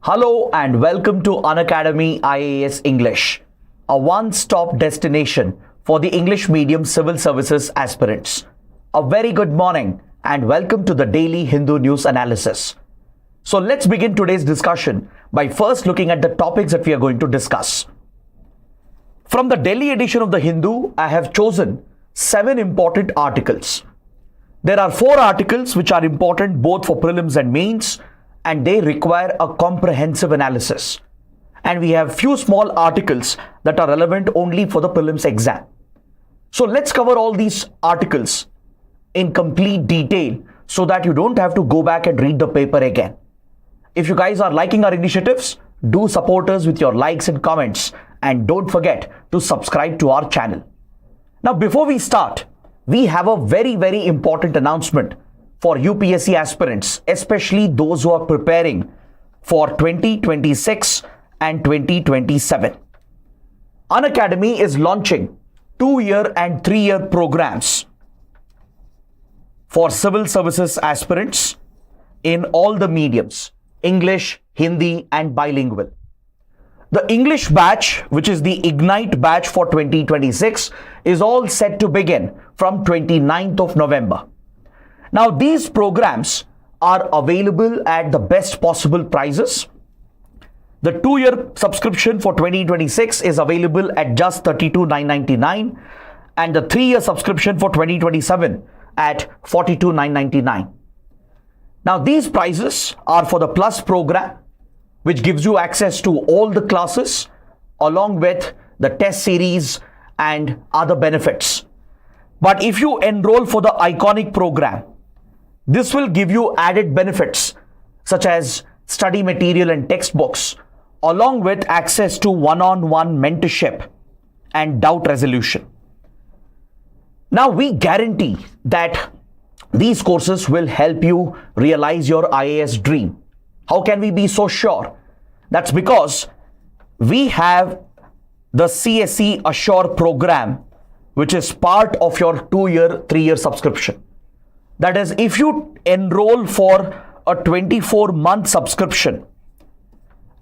Hello and welcome to Unacademy IAS English, a one-stop destination for the English medium civil services aspirants. A very good morning and welcome to the daily Hindu news analysis. So let's begin today's discussion by first looking at the topics that we are going to discuss. From the Delhi edition of the Hindu, I have chosen 7 important articles. There are 4 articles which are important both for prelims and mains, and they require a comprehensive analysis. And we have few small articles that are relevant only for the prelims exam. So let's cover all these articles in complete detail so that you don't have to go back and read the paper again. If you guys are liking our initiatives, do support us with your likes and comments, and don't forget to subscribe to our channel. Now, before we start, we have a very important announcement for UPSC aspirants, especially those who are preparing for 2026 and 2027. Unacademy is launching 2-year and 3-year programs for civil services aspirants in all the mediums, English, Hindi, and bilingual. The English batch, which is the Ignite batch for 2026, is all set to begin from 29th of November. Now, these programs are available at the best possible prices. The 2-year subscription for 2026 is available at just 32,999, and the 3-year subscription for 2027 at 42,999. Now, these prices are for the Plus program, which gives you access to all the classes along with the test series and other benefits. But if you enroll for the Iconic program, this will give you added benefits such as study material and textbooks, along with access to one-on-one mentorship and doubt resolution. Now, we guarantee that these courses will help you realize your IAS dream. How can we be so sure? That's because we have the CSE Assure program, which is part of your 2-year, 3-year subscription. That is, if you enroll for a 24-month subscription,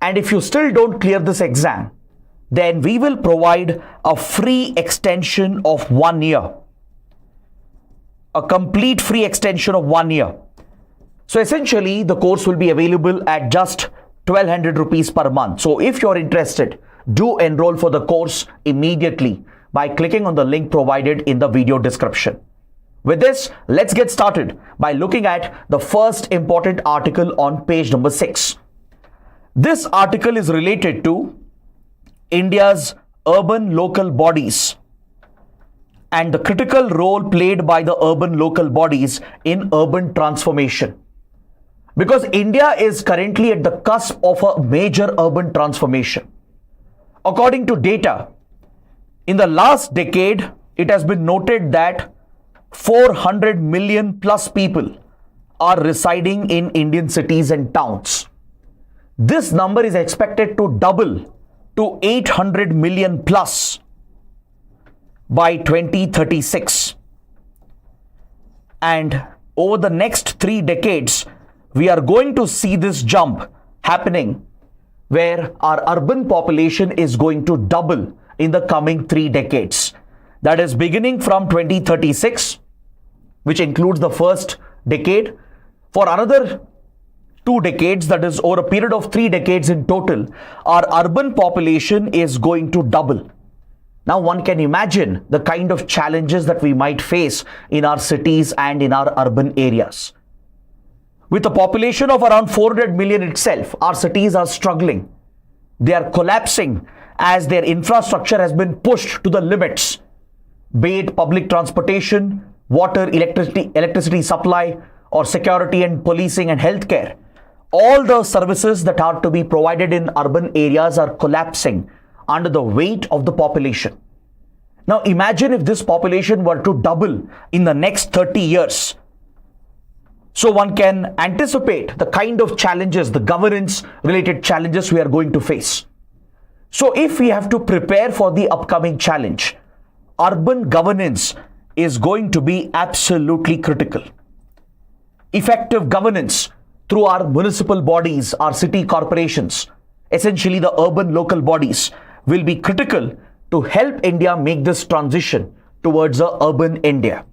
and if you still don't clear this exam, then we will provide a free extension of 1 year. A complete free extension of 1 year. So essentially, the course will be available at just 1,200 rupees per month. So if you're interested, do enroll for the course immediately by clicking on the link provided in the video description. With this, let's get started by looking at the first important article on page number 6. This article is related to India's urban local bodies and the critical role played by the urban local bodies in urban transformation. Because India is currently at the cusp of a major urban transformation. According to data, in the last decade, it has been noted that 400 million plus people are residing in Indian cities and towns. This number is expected to double to 800 million plus by 2036. And over the next 3 decades, we are going to see this jump happening where our urban population is going to double in the coming 3 decades. That is beginning from 2036, which includes the first decade. For another 2 decades, that is over a period of 3 decades in total, our urban population is going to double. Now, one can imagine the kind of challenges that we might face in our cities and in our urban areas. With a population of around 400 million itself, our cities are struggling. They are collapsing as their infrastructure has been pushed to the limits, be it public transportation, water, electricity supply, or security and policing and healthcare. All the services that are to be provided in urban areas are collapsing under the weight of the population. Now imagine if this population were to double in the next 30 years. So one can anticipate the kind of challenges, the governance related challenges we are going to face. So if we have to prepare for the upcoming challenge, urban governance is going to be absolutely critical. Effective governance through our municipal bodies, our city corporations, essentially the urban local bodies, will be critical to help India make this transition towards a urban India.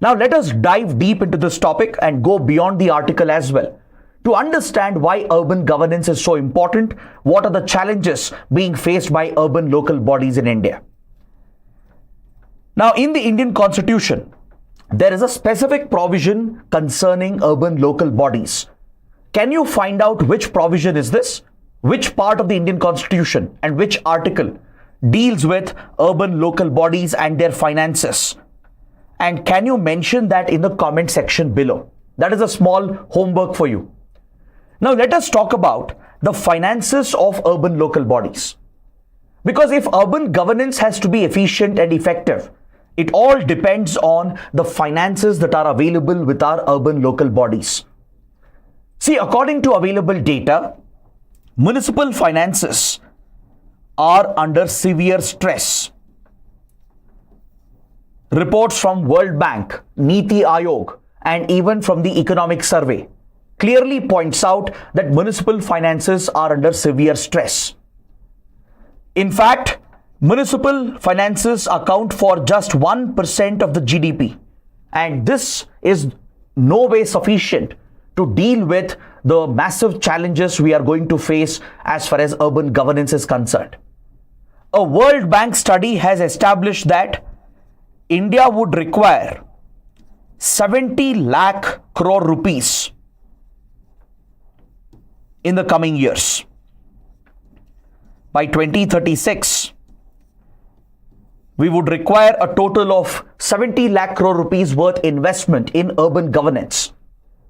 Now let us dive deep into this topic and go beyond the article as well to understand why urban governance is so important, what are the challenges being faced by urban local bodies in India. Now in the Indian Constitution, there is a specific provision concerning urban local bodies. Can you find out which provision is this? Which part of the Indian Constitution and which article deals with urban local bodies and their finances? And can you mention that in the comment section below? That is a small homework for you. Now let us talk about the finances of urban local bodies. Because if urban governance has to be efficient and effective, it all depends on the finances that are available with our urban local bodies. See, according to available data, municipal finances are under severe stress. Reports from World Bank, Niti Aayog, and even from the Economic Survey clearly points out that municipal finances are under severe stress. In fact, municipal finances account for just 1% of the GDP, and this is no way sufficient to deal with the massive challenges we are going to face as far as urban governance is concerned. A World Bank study has established that India would require 70 lakh crore rupees in the coming years. By 2036, we would require a total of 70 lakh crore rupees worth investment in urban governance,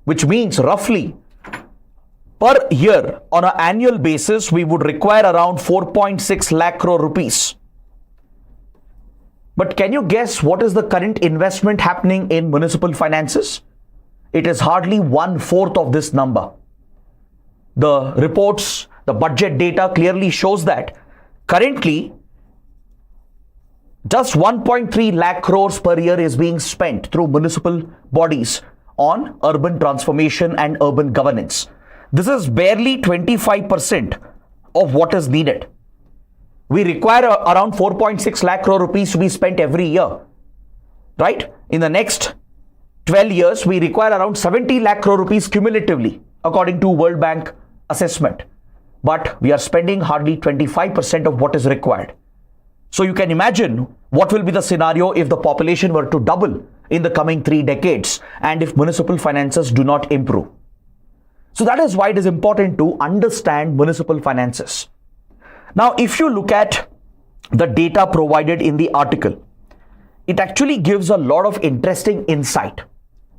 which means roughly per year on an annual basis, we would require around 4.6 lakh crore rupees. But can you guess what is the current investment happening in municipal finances? It is hardly 1/4 of this number. The reports, the budget data clearly shows that currently just 1.3 lakh crores per year is being spent through municipal bodies on urban transformation and urban governance. This is barely 25% of what is needed. We require around 4.6 lakh crore rupees to be spent every year, right? In the next 12 years, we require around 70 lakh crore rupees cumulatively, according to World Bank assessment. But we are spending hardly 25% of what is required. So you can imagine what will be the scenario if the population were to double in the coming 3 decades and if municipal finances do not improve. So that is why it is important to understand municipal finances. Now, if you look at the data provided in the article, it actually gives a lot of interesting insight.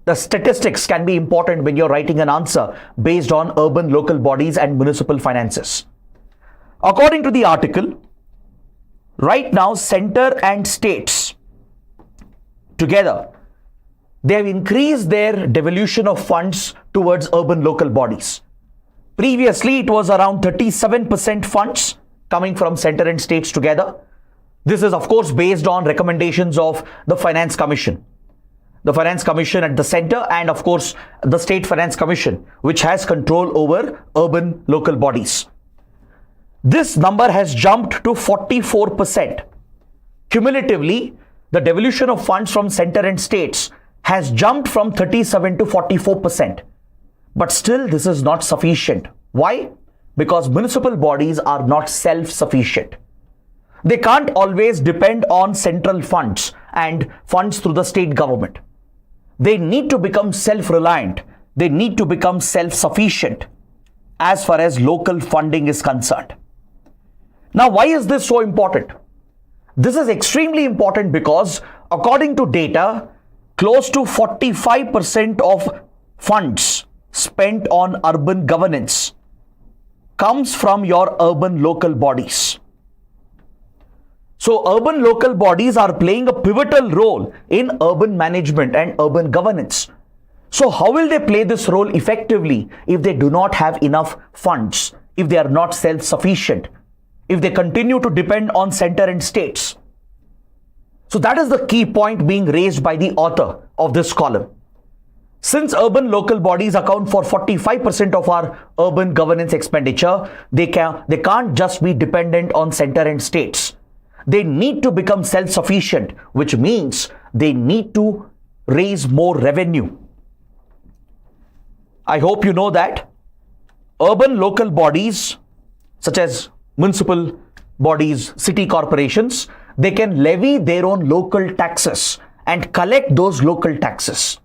The statistics can be important when you're writing an answer based on urban local bodies and municipal finances. According to the article, right now, center and states together, they have increased their devolution of funds towards urban local bodies. Previously, it was around 37% funds coming from center and states together. This is, of course, based on recommendations of the Finance Commission. The Finance Commission at the center and, of course, the State Finance Commission, which has control over urban local bodies. This number has jumped to 44%. Cumulatively, the devolution of funds from center and states has jumped from 37 to 44%. But still, this is not sufficient. Why? Because municipal bodies are not self-sufficient. They can't always depend on central funds and funds through the state government. They need to become self-reliant. They need to become self-sufficient as far as local funding is concerned. Now, why is this so important? This is extremely important because according to data, close to 45% of funds spent on urban governance comes from your urban local bodies. So urban local bodies are playing a pivotal role in urban management and urban governance. So how will they play this role effectively if they do not have enough funds, if they are not self-sufficient, if they continue to depend on center and states? So that is the key point being raised by the author of this column. Since urban local bodies account for 45% of our urban governance expenditure, they can't just be dependent on center and states. They need to become self-sufficient, which means they need to raise more revenue. I hope you know that urban local bodies, such as municipal bodies, city corporations, they can levy their own local taxes and collect those local taxes.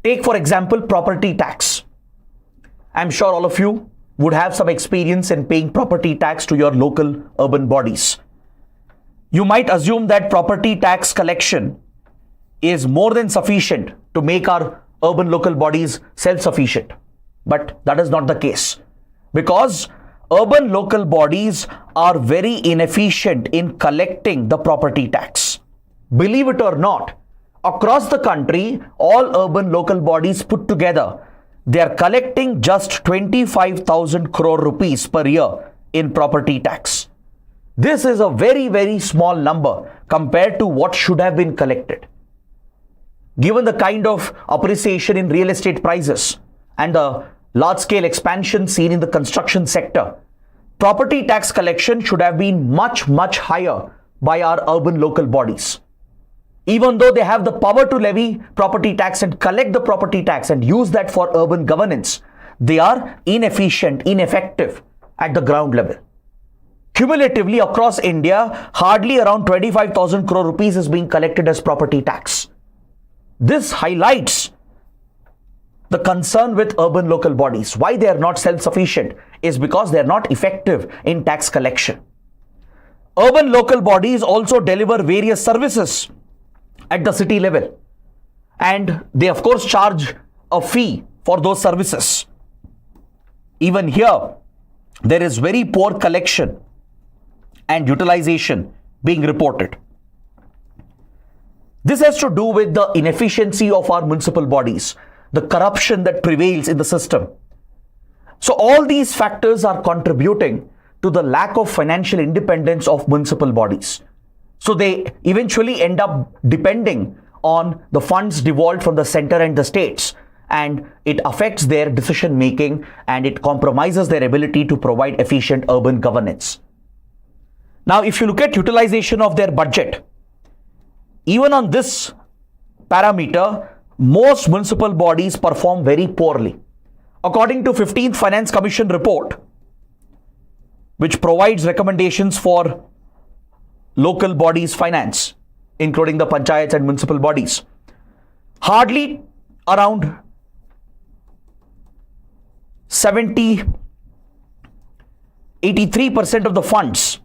Take, for example, property tax. I'm sure all of you would have some experience in paying property tax to your local urban bodies. You might assume that property tax collection is more than sufficient to make our urban local bodies self-sufficient. But that is not the case, because urban local bodies are very inefficient in collecting the property tax. Believe it or not, across the country, all urban local bodies put together, they are collecting just 25,000 crore rupees per year in property tax. This is a very, very small number compared to what should have been collected. Given the kind of appreciation in real estate prices and the large-scale expansion seen in the construction sector, property tax collection should have been much, much higher by our urban local bodies. Even though they have the power to levy property tax and collect the property tax and use that for urban governance, they are inefficient, ineffective at the ground level. Cumulatively across India, hardly around 25,000 crore rupees is being collected as property tax. This highlights the concern with urban local bodies. Why they are not self-sufficient is because they are not effective in tax collection. Urban local bodies also deliver various services at the city level, and they of course charge a fee for those services. Even here, there is very poor collection and utilization being reported. This has to do with the inefficiency of our municipal bodies, the corruption that prevails in the system. So all these factors are contributing to the lack of financial independence of municipal bodies. So they eventually end up depending on the funds devolved from the center and the states, and it affects their decision making and it compromises their ability to provide efficient urban governance. Now, if you look at utilization of their budget, even on this parameter, most municipal bodies perform very poorly. According to 15th Finance Commission report, which provides recommendations for local bodies finance, including the panchayats and municipal bodies, hardly around 83% of the funds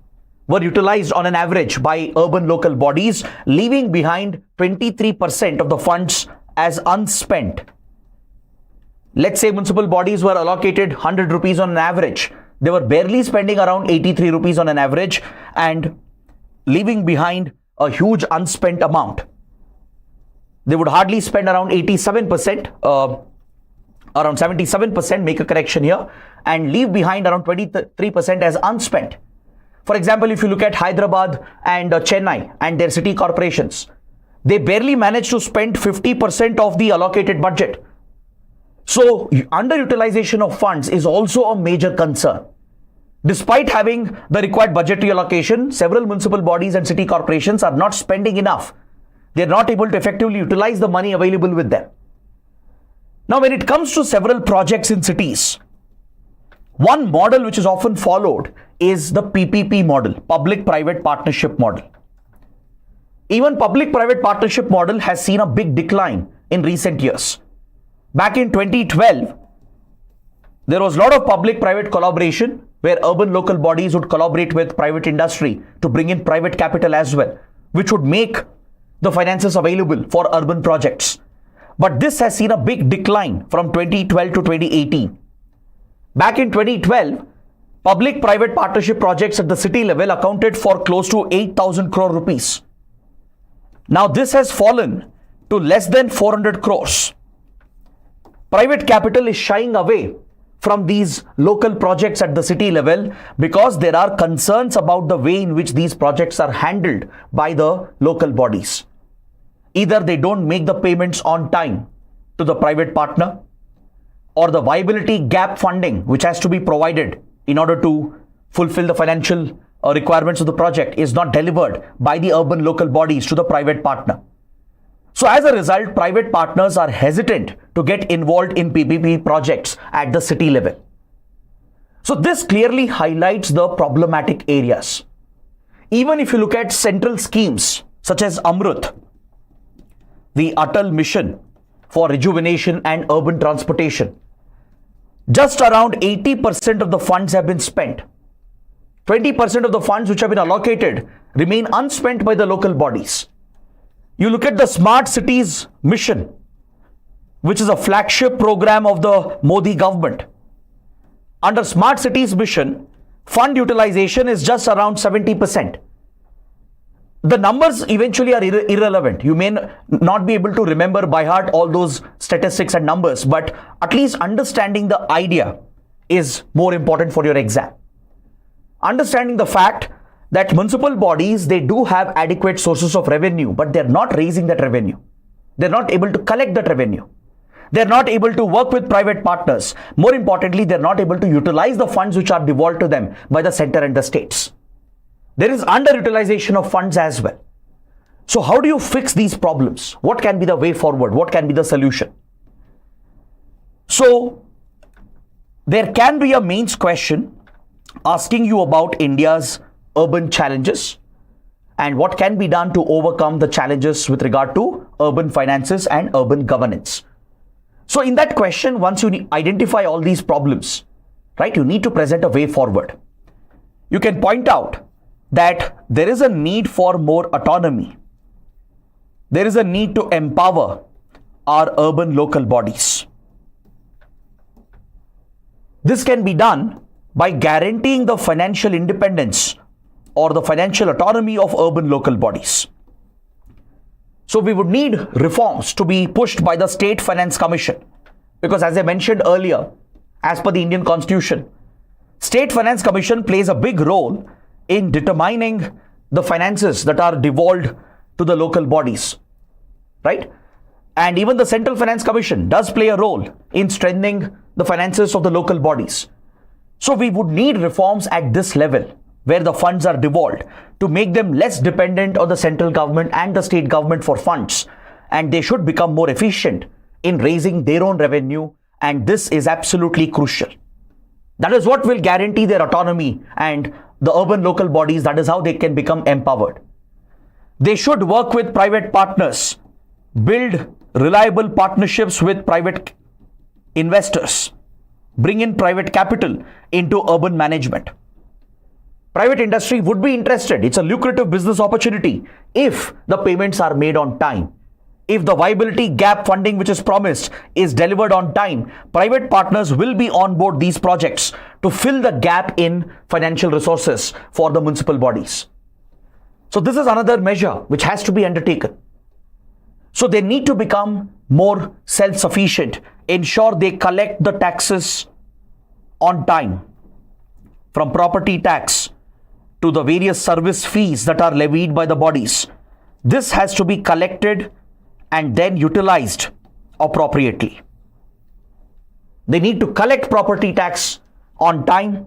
were utilized on an average by urban local bodies, leaving behind 23% of the funds as unspent. Let's say municipal bodies were allocated 100 rupees on an average. They were barely spending around 83 rupees on an average and leaving behind a huge unspent amount. They would hardly spend around 87%, around 77%, make a correction here, and leave behind around 23% as unspent. For example, if you look at Hyderabad and Chennai and their city corporations, they barely managed to spend 50% of the allocated budget. So underutilization of funds is also a major concern. Despite having the required budgetary allocation, several municipal bodies and city corporations are not spending enough. They are not able to effectively utilize the money available with them. Now, when it comes to several projects in cities, one model which is often followed is the PPP model, public-private partnership model. Even public-private partnership model has seen a big decline in recent years. Back in 2012, there was a lot of public-private collaboration where urban local bodies would collaborate with private industry to bring in private capital as well, which would make the finances available for urban projects. But this has seen a big decline from 2012 to 2018. Back in 2012, public-private partnership projects at the city level accounted for close to 8,000 crore rupees. Now this has fallen to less than 400 crores. Private capital is shying away from these local projects at the city level because there are concerns about the way in which these projects are handled by the local bodies. Either they don't make the payments on time, to the private partner, or the viability gap funding which has to be provided in order to fulfill the financial requirements of the project is not delivered by the urban local bodies to the private partner. So as a result, private partners are hesitant to get involved in PPP projects at the city level. So this clearly highlights the problematic areas. Even if you look at central schemes such as Amrut, the Atal Mission for Rejuvenation and Urban Transportation, just around 80% of the funds have been spent. 20% of the funds which have been allocated remain unspent by the local bodies. You look at the Smart Cities Mission, which is a flagship program of the Modi government. Under Smart Cities Mission, fund utilization is just around 70%. The numbers eventually are irrelevant. You may not be able to remember by heart all those statistics and numbers, but at least understanding the idea is more important for your exam. Understanding the fact that municipal bodies, they do have adequate sources of revenue, but they're not raising that revenue. They're not able to collect that revenue. They're not able to work with private partners. More importantly, they're not able to utilize the funds which are devolved to them by the center and the states. There is underutilization of funds as well. So how do you fix these problems? What can be the way forward? What can be the solution? So there can be a mains question asking you about India's urban challenges and what can be done to overcome the challenges with regard to urban finances and urban governance. So in that question, once you identify all these problems, right, you need to present a way forward. You can point out that there is a need for more autonomy. There is a need to empower our urban local bodies. This can be done by guaranteeing the financial independence or the financial autonomy of urban local bodies. So we would need reforms to be pushed by the State Finance Commission, because as I mentioned earlier, as per the Indian Constitution, State Finance Commission plays a big role in determining the finances that are devolved to the local bodies, right? And even the Central Finance Commission does play a role in strengthening the finances of the local bodies. So we would need reforms at this level where the funds are devolved to make them less dependent on the central government and the state government for funds, and they should become more efficient in raising their own revenue, and this is absolutely crucial. That is what will guarantee their autonomy and the urban local bodies. That is how they can become empowered. They should work with private partners, build reliable partnerships with private investors, bring in private capital into urban management. Private industry would be interested. It's a lucrative business opportunity if the payments are made on time. If the viability gap funding which is promised is delivered on time, private partners will be on board these projects to fill the gap in financial resources for the municipal bodies. So this is another measure which has to be undertaken. So they need to become more self-sufficient, ensure they collect the taxes on time, from property tax to the various service fees that are levied by the bodies. This has to be collected and then utilized appropriately. They need to collect property tax on time,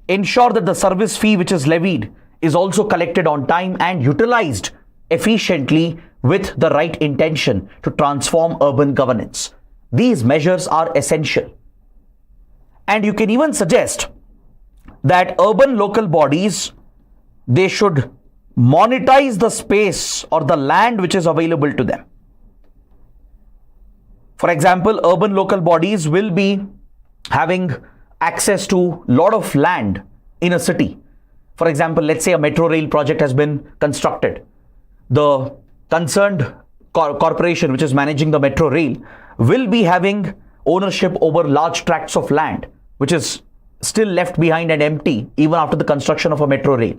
ensure that the service fee which is levied is also collected on time and utilized efficiently with the right intention to transform urban governance. These measures are essential. And you can even suggest that urban local bodies, they should monetize the space or the land which is available to them. For example, urban local bodies will be having access to a lot of land in a city. For example, let's say a metro rail project has been constructed. The concerned corporation which is managing the metro rail will be having ownership over large tracts of land which is still left behind and empty even after the construction of a metro rail.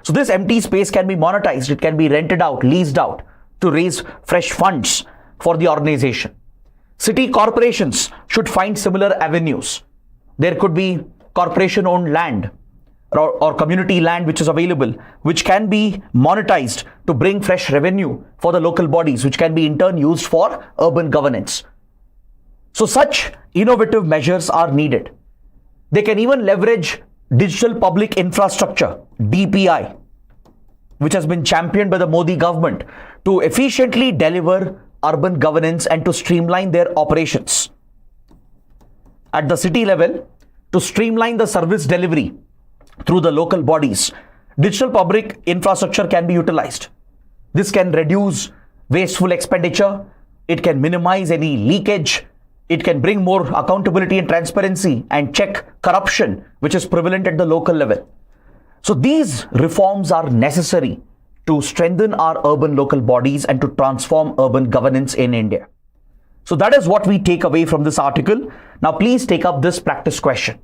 So this empty space can be monetized, it can be rented out, leased out to raise fresh funds for the organization. City corporations should find similar avenues. There could be corporation-owned land or community land which is available, which can be monetized to bring fresh revenue for the local bodies, which can be in turn used for urban governance. So such innovative measures are needed. They can even leverage digital public infrastructure, DPI, which has been championed by the Modi government to efficiently deliver urban governance and to streamline their operations. At the city level, to streamline the service delivery through the local bodies, digital public infrastructure can be utilized. This can reduce wasteful expenditure, it can minimize any leakage, it can bring more accountability and transparency and check corruption which is prevalent at the local level. So these reforms are necessary to strengthen our urban local bodies and to transform urban governance in India. So that is what we take away from this article. Now please take up this practice question.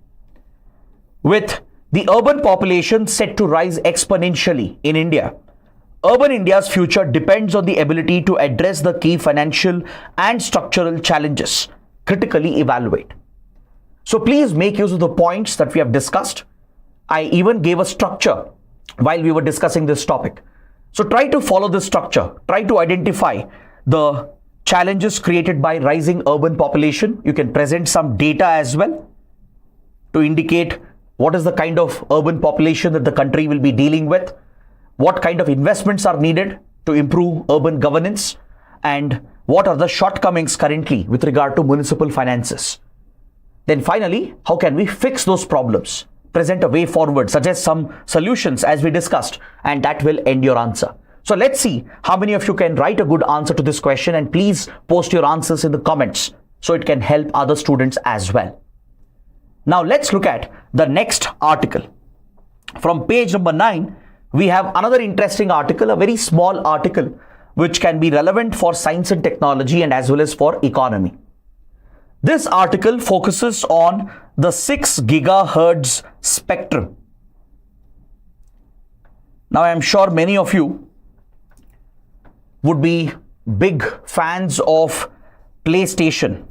With the urban population set to rise exponentially in India, urban India's future depends on the ability to address the key financial and structural challenges, critically evaluate. So please make use of the points that we have discussed. I even gave a structure while we were discussing this topic. So try to follow this structure. Try to identify the challenges created by rising urban population. You can present some data as well to indicate what is the kind of urban population that the country will be dealing with, what kind of investments are needed to improve urban governance, and what are the shortcomings currently with regard to municipal finances. Then finally, how can we fix those problems? Present a way forward, suggest some solutions as we discussed, and that will end your answer. So let's see how many of you can write a good answer to this question, and please post your answers in the comments so it can help other students as well. Now let's look at the next article. From page number 9, we have another interesting article, a very small article, which can be relevant for science and technology and as well as for economy. This article focuses on the 6 gigahertz spectrum. Now I am sure many of you would be big fans of PlayStation,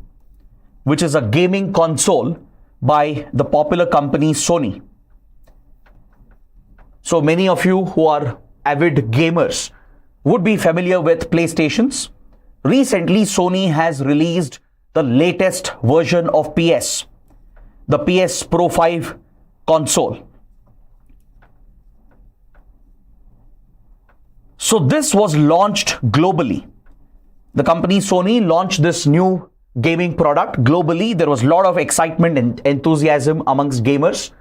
which is a gaming console by the popular company Sony. So many of you who are avid gamers would be familiar with PlayStations. Recently, Sony has released the latest version of PS, the PS Pro 5 console. So this was launched globally. The company Sony launched this new gaming product globally. There was a lot of excitement and enthusiasm amongst gamers.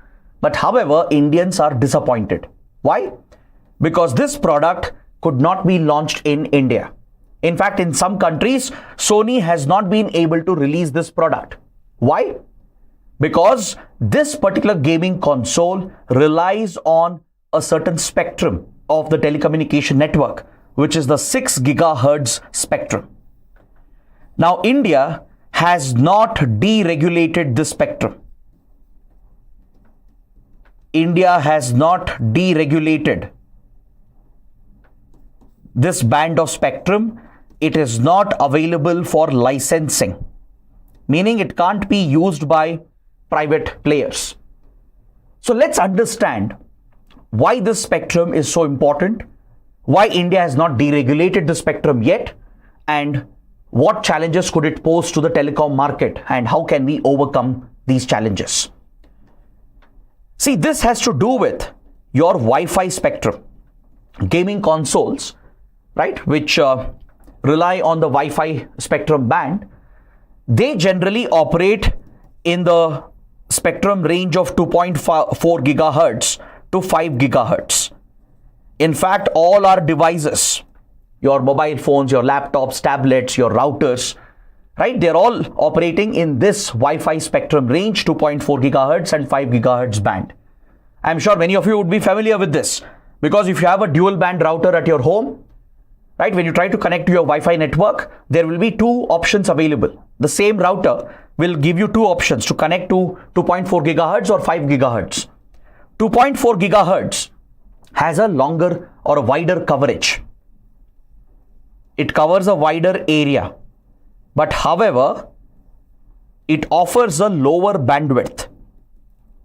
But however, Indians are disappointed. Why? Because this product could not be launched in India. In fact, in some countries, Sony has not been able to release this product. Why? Because this particular gaming console relies on a certain spectrum of the telecommunication network, which is the 6 gigahertz spectrum. Now, India has not deregulated this spectrum. India has not deregulated this band of spectrum. It is not available for licensing, meaning it can't be used by private players. So let's understand why this spectrum is so important, why India has not deregulated the spectrum yet, and what challenges could it pose to the telecom market, and how can we overcome these challenges. See, this has to do with your Wi-Fi spectrum. Gaming consoles, right, which rely on the Wi-Fi spectrum band, they generally operate in the spectrum range of 2.4 gigahertz to 5 gigahertz. In fact, all our devices, your mobile phones, your laptops, tablets, your routers, right, they're all operating in this Wi-Fi spectrum range, 2.4 gigahertz and 5 gigahertz band. I'm sure many of you would be familiar with this, because if you have a dual band router at your home, right, when you try to connect to your Wi-Fi network, there will be two options available. The same router will give you two options to connect to 2.4 gigahertz or 5 gigahertz. 2.4 gigahertz has a longer or a wider coverage. It covers a wider area, but however, it offers a lower bandwidth,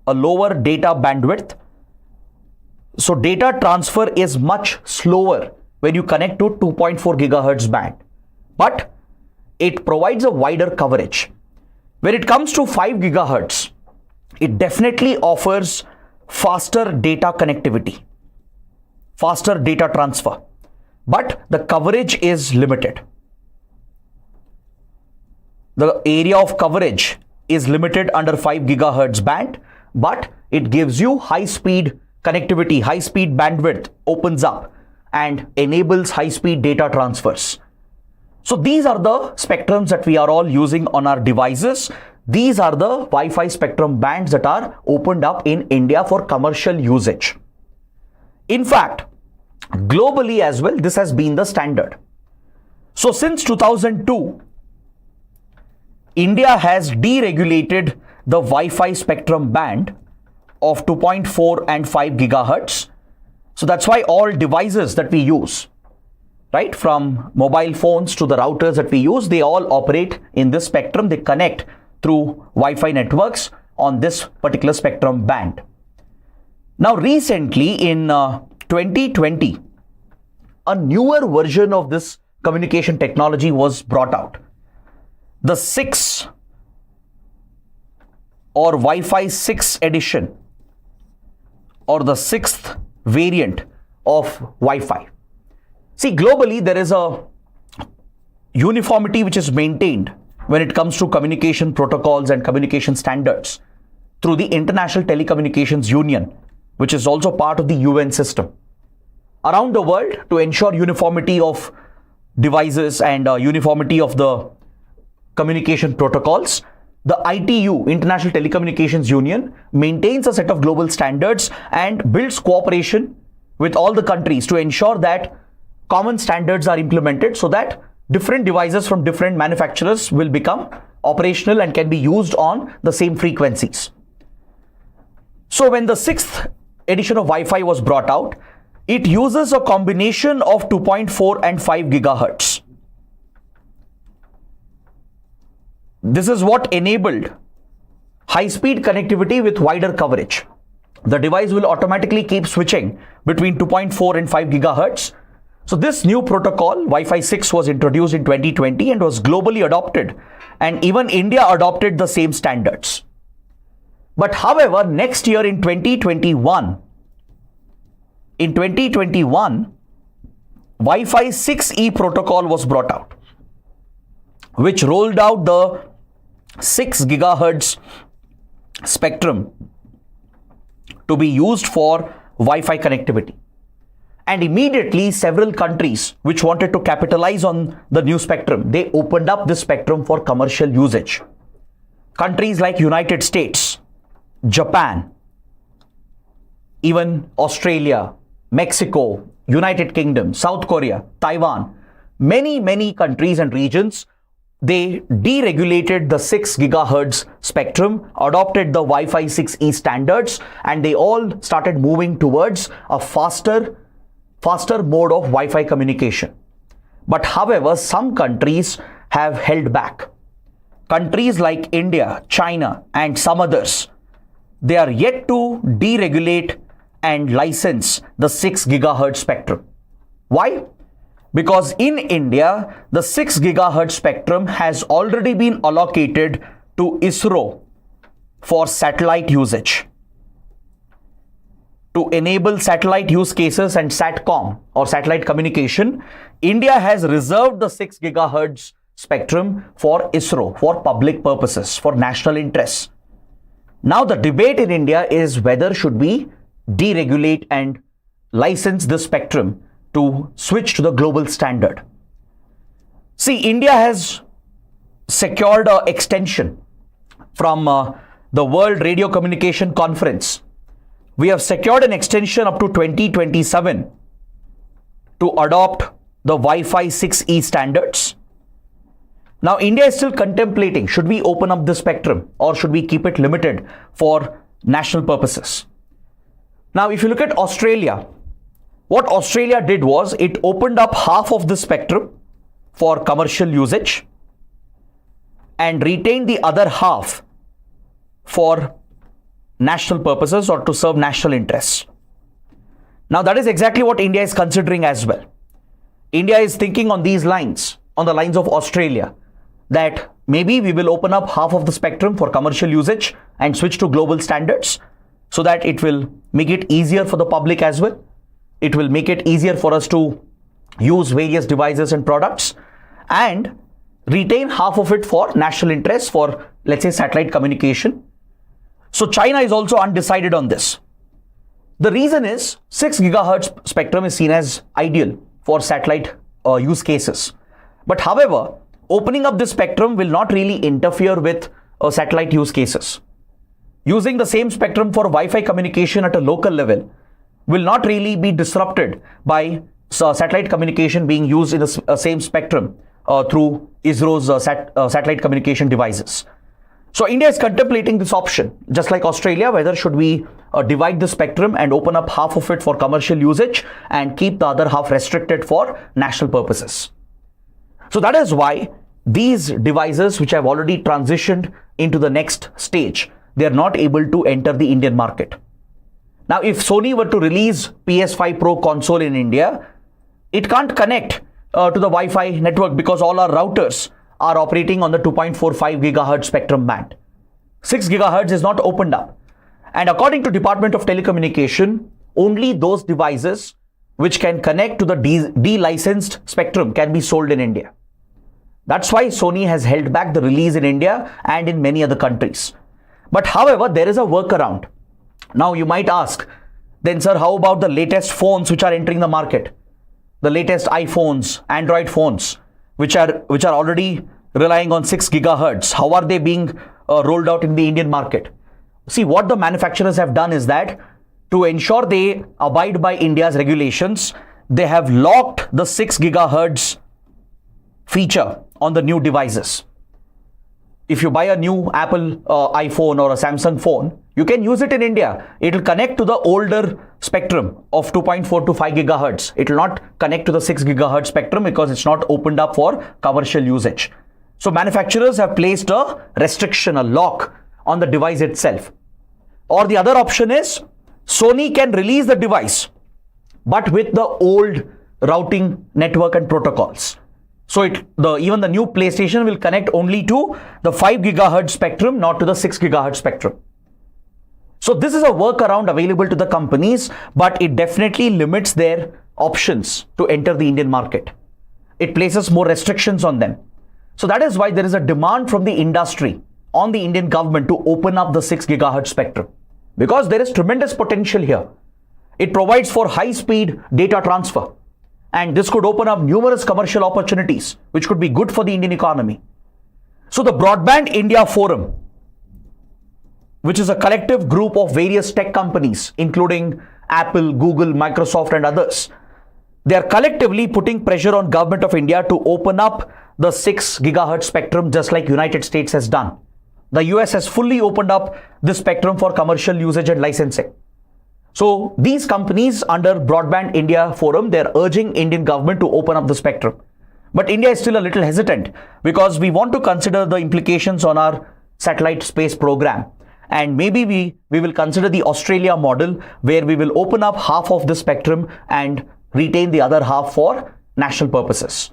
a lower data bandwidth. So data transfer is much slower when you connect to 2.4 gigahertz band, but it provides a wider coverage. When it comes to 5 gigahertz, it definitely offers faster data connectivity, faster data transfer, but the coverage is limited. The area of coverage is limited under 5 gigahertz band, but it gives you high speed connectivity, high speed bandwidth opens up and enables high speed data transfers. So these are the spectrums that we are all using on our devices. These are the Wi-Fi spectrum bands that are opened up in India for commercial usage. In fact, globally as well, this has been the standard. So since 2002, India has deregulated the Wi-Fi spectrum band of 2.4 and 5 gigahertz. So that's why all devices that we use, right, from mobile phones to the routers that we use, they all operate in this spectrum. They connect through Wi-Fi networks on this particular spectrum band. Now recently in 2020, a newer version of this communication technology was brought out. The 6 or Wi-Fi 6 edition or the 6th variant of Wi-Fi. See, globally there is a uniformity which is maintained when it comes to communication protocols and communication standards through the International Telecommunications Union, which is also part of the UN system. Around the world, to ensure uniformity of devices and uniformity of the communication protocols, the ITU, International Telecommunications Union, maintains a set of global standards and builds cooperation with all the countries to ensure that common standards are implemented so that different devices from different manufacturers will become operational and can be used on the same frequencies. So when the 6th edition of Wi-Fi was brought out, it uses a combination of 2.4 and 5 gigahertz. This is what enabled high-speed connectivity with wider coverage. The device will automatically keep switching between 2.4 and 5 gigahertz. So this new protocol, Wi-Fi 6, was introduced in 2020 and was globally adopted. And even India adopted the same standards. But however, next year in 2021, Wi-Fi 6E protocol was brought out, which rolled out the 6 gigahertz spectrum to be used for Wi-Fi connectivity. And immediately several countries which wanted to capitalize on the new spectrum, they opened up this spectrum for commercial usage. Countries like United States, Japan, even Australia, Mexico, United Kingdom, South Korea, Taiwan, many countries and regions, they deregulated the 6 gigahertz spectrum, adopted the Wi-Fi 6E standards, and they all started moving towards a faster mode of Wi-Fi communication. But however, some countries have held back. Countries like India, China, and some others, they are yet to deregulate and license the 6 gigahertz spectrum. Why? Because in India, the 6 gigahertz spectrum has already been allocated to ISRO for satellite usage. To enable satellite use cases and SATCOM or satellite communication, India has reserved the 6 gigahertz spectrum for ISRO, for public purposes, for national interests. Now the debate in India is whether should we deregulate and license this spectrum to switch to the global standard. See, India has secured an extension from the World Radio Communication Conference. We have secured an extension up to 2027 to adopt the Wi-Fi 6E standards. Now, India is still contemplating, should we open up the spectrum or should we keep it limited for national purposes? Now, if you look at Australia, what Australia did was it opened up half of the spectrum for commercial usage and retained the other half for national purposes or to serve national interests. Now, that is exactly what India is considering as well. India is thinking on these lines, on the lines of Australia, that maybe we will open up half of the spectrum for commercial usage and switch to global standards so that it will make it easier for the public as well. It will make it easier for us to use various devices and products and retain half of it for national interest for, let's say, satellite communication. So China is also undecided on this. The reason is 6 gigahertz spectrum is seen as ideal for satellite use cases. But however, opening up this spectrum will not really interfere with satellite use cases. Using the same spectrum for Wi-Fi communication at a local level will not really be disrupted by satellite communication being used in the same spectrum through ISRO's satellite communication devices. So India is contemplating this option, just like Australia, whether should we divide the spectrum and open up half of it for commercial usage and keep the other half restricted for national purposes. So that is why these devices, which have already transitioned into the next stage, they are not able to enter the Indian market. Now, if Sony were to release PS5 Pro console in India, it can't connect to the Wi-Fi network because all our routers are operating on the 2.45 gigahertz spectrum band. 6 gigahertz is not opened up. And according to Department of Telecommunication, only those devices which can connect to the de-licensed spectrum can be sold in India. That's why Sony has held back the release in India and in many other countries. But however, there is a workaround. Now you might ask, then sir, how about the latest phones which are entering the market? The latest iPhones, Android phones, which are already relying on 6 gigahertz. How are they being rolled out in the Indian market? See, what the manufacturers have done is that to ensure they abide by India's regulations, they have locked the 6 gigahertz feature on the new devices. If you buy a new Apple iPhone or a Samsung phone, you can use it in India. It will connect to the older spectrum of 2.4 to 5 gigahertz. It will not connect to the 6 gigahertz spectrum because it's not opened up for commercial usage. So manufacturers have placed a restriction, a lock on the device itself. Or the other option is Sony can release the device, but with the old routing network and protocols. So even the new PlayStation will connect only to the 5 gigahertz spectrum, not to the 6 gigahertz spectrum. So this is a workaround available to the companies, but it definitely limits their options to enter the Indian market. It places more restrictions on them. So that is why there is a demand from the industry on the Indian government to open up the 6 gigahertz spectrum, because there is tremendous potential here. It provides for high-speed data transfer. And this could open up numerous commercial opportunities, which could be good for the Indian economy. So the Broadband India Forum, which is a collective group of various tech companies, including Apple, Google, Microsoft, and others, they are collectively putting pressure on Government of India to open up the 6 gigahertz spectrum, just like United States has done. The US has fully opened up this spectrum for commercial usage and licensing. So these companies under Broadband India Forum, they're urging Indian government to open up the spectrum. But India is still a little hesitant because we want to consider the implications on our satellite space program. And maybe we will consider the Australia model where we will open up half of the spectrum and retain the other half for national purposes.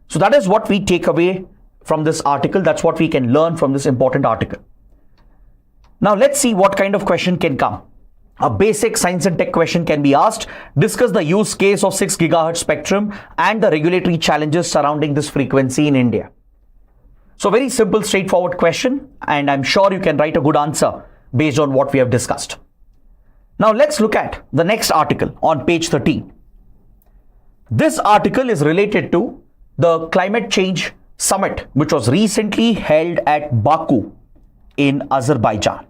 So that is what we take away from this article. That's what we can learn from this important article. Now let's see what kind of question can come. A basic science and tech question can be asked. Discuss the use case of 6 gigahertz spectrum and the regulatory challenges surrounding this frequency in India. So very simple, straightforward question, and I'm sure you can write a good answer based on what we have discussed. Now let's look at the next article on page 13. This article is related to the climate change summit, which was recently held at Baku in Azerbaijan.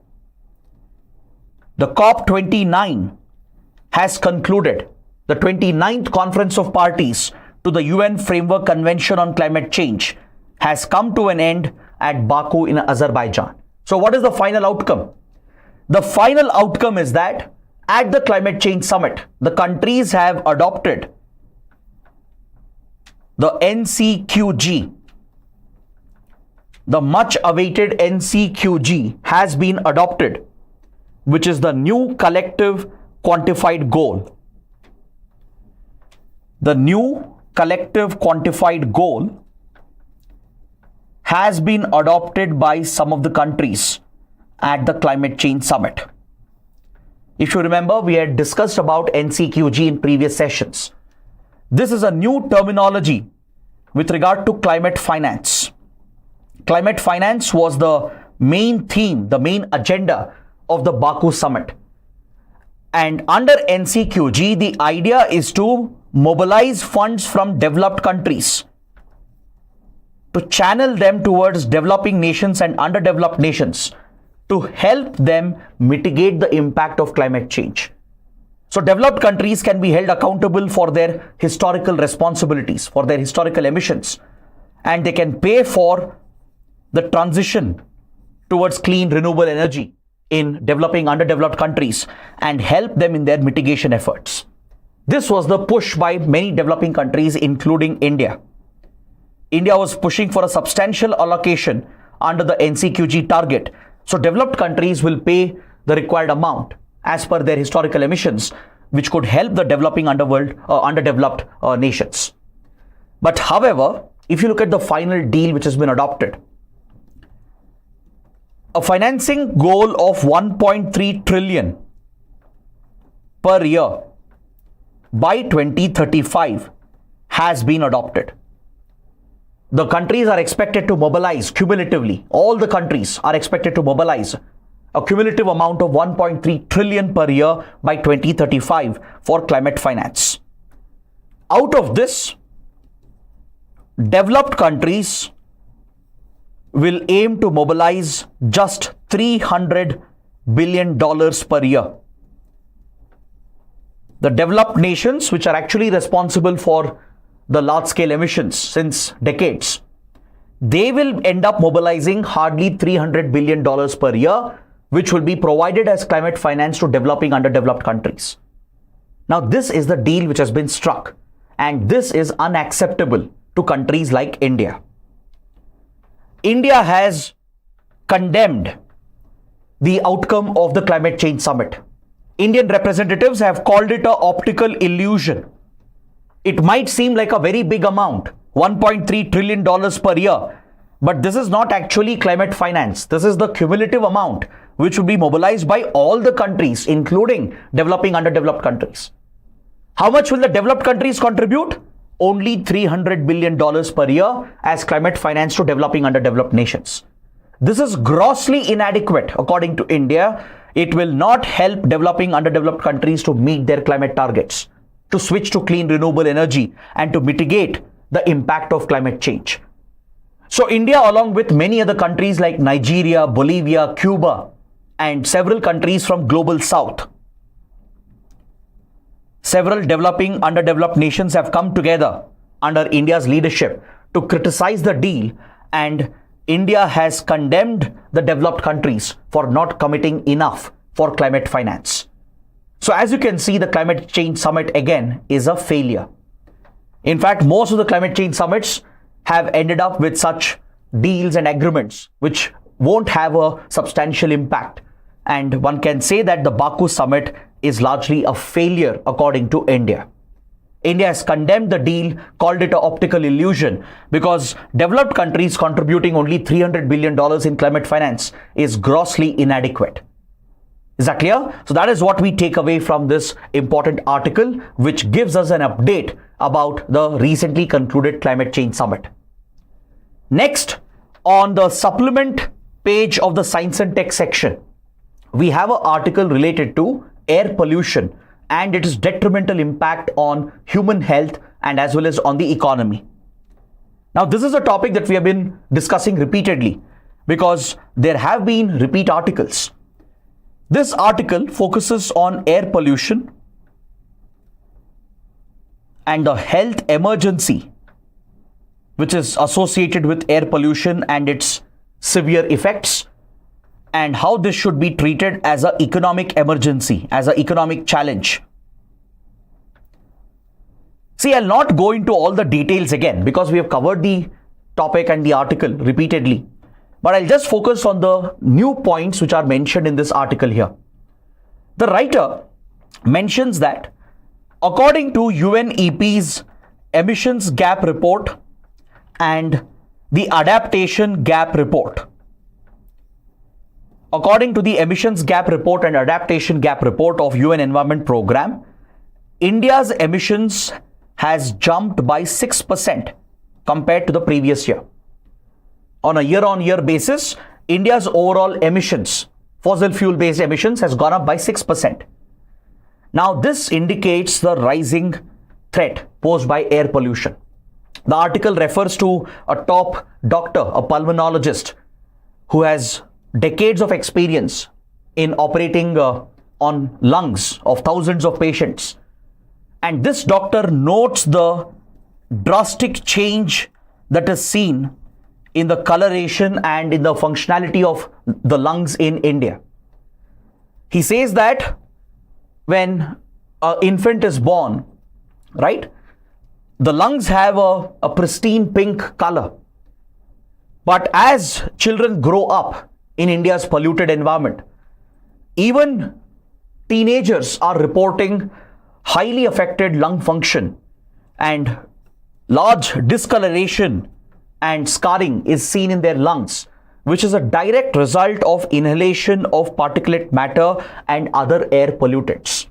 The COP29 has concluded. The 29th Conference of Parties to the UN Framework Convention on Climate Change has come to an end at Baku in Azerbaijan. So what is the final outcome? The final outcome is that at the Climate Change Summit, the countries have adopted the NCQG. The much awaited NCQG has been adopted, which is the new collective quantified goal. The new collective quantified goal has been adopted by some of the countries at the climate change summit. If you remember, we had discussed about NCQG in previous sessions. This is a new terminology with regard to climate finance. Climate finance was the main theme, the main agenda of the Baku summit. And under NCQG, the idea is to mobilize funds from developed countries to channel them towards developing nations and underdeveloped nations to help them mitigate the impact of climate change. So developed countries can be held accountable for their historical responsibilities, for their historical emissions, and they can pay for the transition towards clean renewable energy in developing underdeveloped countries and help them in their mitigation efforts. This was the push by many developing countries, including India. India was pushing for a substantial allocation under the NCQG target. So developed countries will pay the required amount as per their historical emissions, which could help the developing underdeveloped nations. But however, if you look at the final deal which has been adopted, a financing goal of 1.3 trillion per year by 2035 has been adopted. The countries are expected to mobilize cumulatively, all the countries are expected to mobilize a cumulative amount of 1.3 trillion per year by 2035 for climate finance. Out of this, developed countries will aim to mobilize just $300 billion per year. The developed nations, which are actually responsible for the large-scale emissions since decades, they will end up mobilizing hardly $300 billion per year, which will be provided as climate finance to developing underdeveloped countries. Now, this is the deal which has been struck, and this is unacceptable to countries like India. India has condemned the outcome of the climate change summit. Indian representatives have called it an optical illusion. It might seem like a very big amount, $1.3 trillion per year, but this is not actually climate finance. This is the cumulative amount which will be mobilized by all the countries, including developing underdeveloped countries. How much will the developed countries contribute? Only $300 billion per year as climate finance to developing underdeveloped nations. This is grossly inadequate according to India. It will not help developing underdeveloped countries to meet their climate targets, to switch to clean renewable energy and to mitigate the impact of climate change. So India, along with many other countries like Nigeria, Bolivia, Cuba, and several countries from global south, several developing underdeveloped nations have come together under India's leadership to criticize the deal, and India has condemned the developed countries for not committing enough for climate finance. So as you can see, the climate change summit again is a failure. In fact, most of the climate change summits have ended up with such deals and agreements which won't have a substantial impact. And one can say that the Baku summit is largely a failure according to India. India has condemned the deal, called it an optical illusion, because developed countries contributing only $300 billion in climate finance is grossly inadequate. Is that clear? So that is what we take away from this important article, which gives us an update about the recently concluded climate change summit. Next, on the supplement page of the Science and Tech section, we have an article related to air pollution and its detrimental impact on human health and as well as on the economy. Now, this is a topic that we have been discussing repeatedly because there have been repeat articles. This article focuses on air pollution and the health emergency which is associated with air pollution and its severe effects, and how this should be treated as an economic emergency, as an economic challenge. See, I'll not go into all the details again because we have covered the topic and the article repeatedly, but I'll just focus on the new points which are mentioned in this article here. The writer mentions that according to UNEP's emissions gap report and the Adaptation Gap Report. According to the Emissions Gap Report and Adaptation Gap Report of UN Environment Programme, India's emissions has jumped by 6% compared to the previous year. On a year-on-year basis, India's overall emissions, fossil fuel-based emissions, has gone up by 6%. Now, this indicates the rising threat posed by air pollution. The article refers to a top doctor, a pulmonologist, who has decades of experience in operating on lungs of thousands of patients. And this doctor notes the drastic change that is seen in the coloration and in the functionality of the lungs in India. He says that when an infant is born, right, the lungs have a pristine pink color. But as children grow up in India's polluted environment, even teenagers are reporting highly affected lung function, and large discoloration and scarring is seen in their lungs, which is a direct result of inhalation of particulate matter and other air pollutants.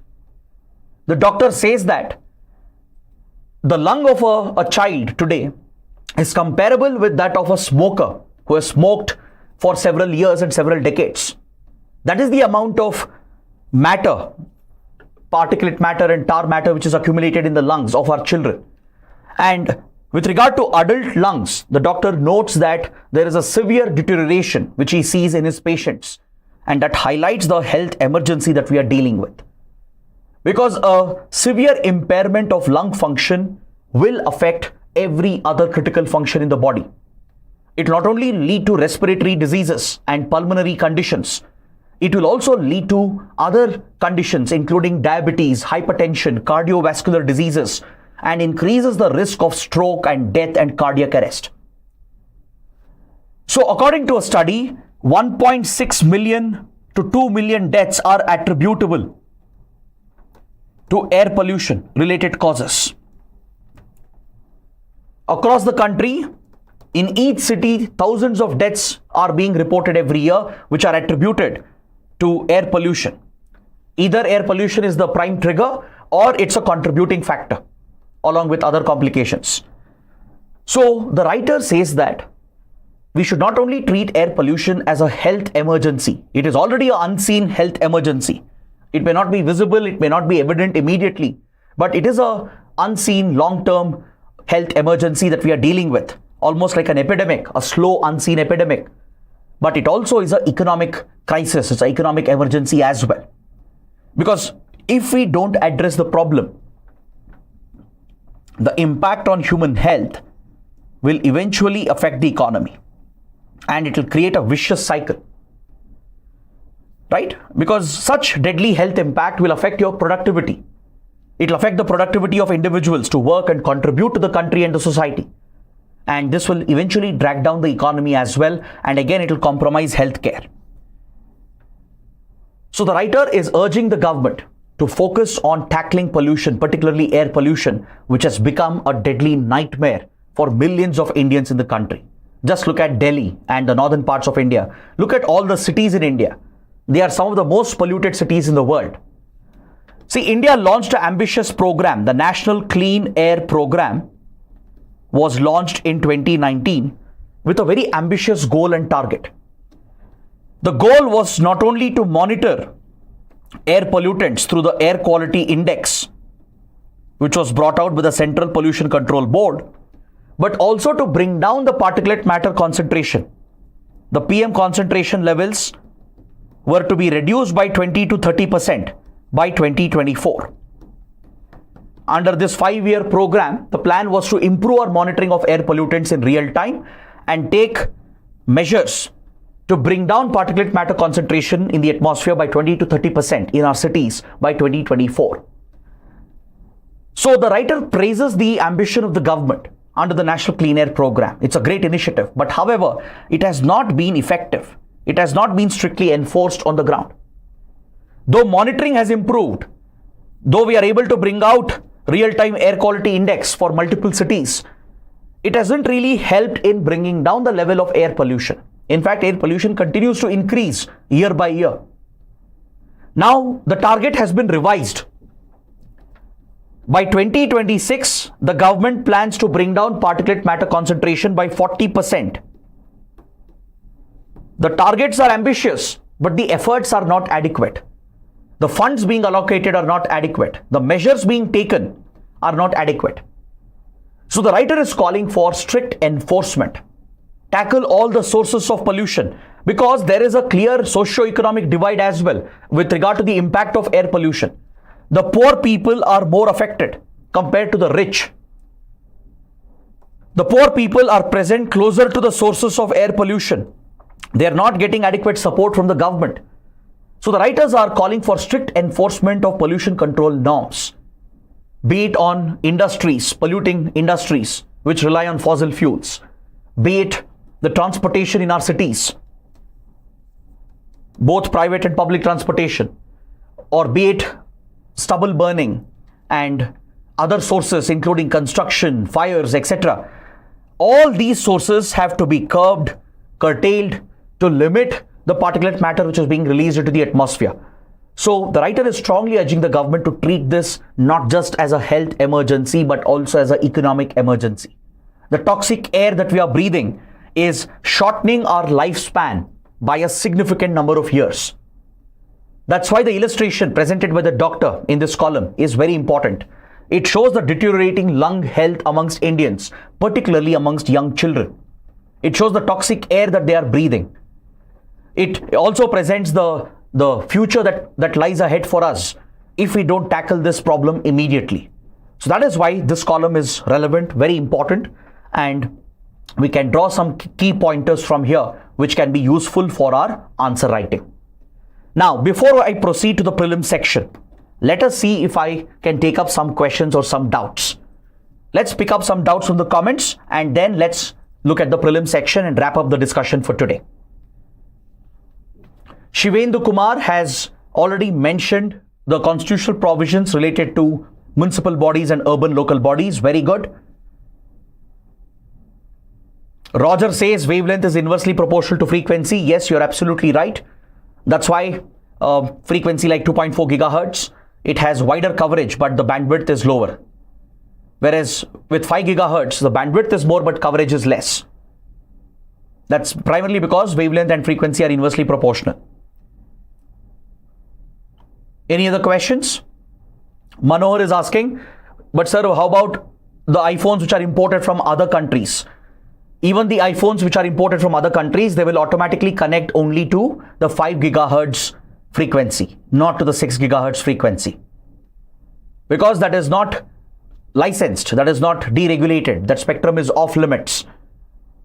The doctor says that the lung of a child today is comparable with that of a smoker who has smoked for several years and several decades. That is the amount of matter, particulate matter and tar matter, which is accumulated in the lungs of our children. And with regard to adult lungs, the doctor notes that there is a severe deterioration which he sees in his patients, and that highlights the health emergency that we are dealing with. Because a severe impairment of lung function will affect every other critical function in the body. It will not only lead to respiratory diseases and pulmonary conditions, it will also lead to other conditions including diabetes, hypertension, cardiovascular diseases, and increases the risk of stroke and death and cardiac arrest. So according to a study, 1.6 million to 2 million deaths are attributable to air pollution related causes. Across the country, in each city, thousands of deaths are being reported every year which are attributed to air pollution. Either air pollution is the prime trigger or it's a contributing factor along with other complications. So the writer says that we should not only treat air pollution as a health emergency. It is already an unseen health emergency. It may not be visible, it may not be evident immediately, but it is an unseen long-term health emergency that we are dealing with, almost like an epidemic, a slow, unseen epidemic. But it also is an economic crisis, it's an economic emergency as well. Because if we don't address the problem, the impact on human health will eventually affect the economy, and it will create a vicious cycle. Right? Because such deadly health impact will affect your productivity. It will affect the productivity of individuals to work and contribute to the country and the society. And this will eventually drag down the economy as well. And again, it will compromise healthcare. So the writer is urging the government to focus on tackling pollution, particularly air pollution, which has become a deadly nightmare for millions of Indians in the country. Just look at Delhi and the northern parts of India. Look at all the cities in India. They are some of the most polluted cities in the world. See, India launched an ambitious program. The National Clean Air Program was launched in 2019 with a very ambitious goal and target. The goal was not only to monitor air pollutants through the Air Quality Index, which was brought out by the Central Pollution Control Board, but also to bring down the particulate matter concentration. The PM concentration levels were to be reduced by 20 to 30% by 2024. Under this 5-year program, the plan was to improve our monitoring of air pollutants in real time and take measures to bring down particulate matter concentration in the atmosphere by 20 to 30% in our cities by 2024. So the writer praises the ambition of the government under the National Clean Air Program. It's a great initiative, but however, it has not been effective. It has not been strictly enforced on the ground. Though monitoring has improved, though we are able to bring out real-time air quality index for multiple cities, it hasn't really helped in bringing down the level of air pollution. In fact, air pollution continues to increase year by year. Now, the target has been revised. By 2026, the government plans to bring down particulate matter concentration by 40%. The targets are ambitious, but the efforts are not adequate. The funds being allocated are not adequate. The measures being taken are not adequate. So the writer is calling for strict enforcement. Tackle all the sources of pollution, because there is a clear socio-economic divide as well with regard to the impact of air pollution. The poor people are more affected compared to the rich. The poor people are present closer to the sources of air pollution. They are not getting adequate support from the government. So the writers are calling for strict enforcement of pollution control norms, be it on industries, polluting industries which rely on fossil fuels, be it the transportation in our cities, both private and public transportation, or be it stubble burning and other sources including construction, fires, etc. All these sources have to be curbed, curtailed to limit the particulate matter which is being released into the atmosphere. So the writer is strongly urging the government to treat this not just as a health emergency but also as an economic emergency. The toxic air that we are breathing is shortening our lifespan by a significant number of years. That's why the illustration presented by the doctor in this column is very important. It shows the deteriorating lung health amongst Indians, particularly amongst young children. It shows the toxic air that they are breathing. It also presents the future that lies ahead for us if we don't tackle this problem immediately. So that is why this column is relevant, very important, and we can draw some key pointers from here which can be useful for our answer writing. Now, before I proceed to the prelim section, let us see if I can take up some questions or some doubts. Let's pick up some doubts from the comments and then let's look at the prelim section and wrap up the discussion for today. Shivendu Kumar has already mentioned the constitutional provisions related to municipal bodies and urban local bodies. Very good. Roger says wavelength is inversely proportional to frequency. Yes, you're absolutely right. That's why frequency like 2.4 gigahertz, it has wider coverage, but the bandwidth is lower. Whereas with 5 gigahertz, the bandwidth is more, but coverage is less. That's primarily because wavelength and frequency are inversely proportional. Any other questions? Manohar is asking, but sir, how about the iPhones which are imported from other countries? Even the iPhones which are imported from other countries, they will automatically connect only to the 5 gigahertz frequency, not to the 6 gigahertz frequency. Because that is not licensed, that is not deregulated, that spectrum is off limits.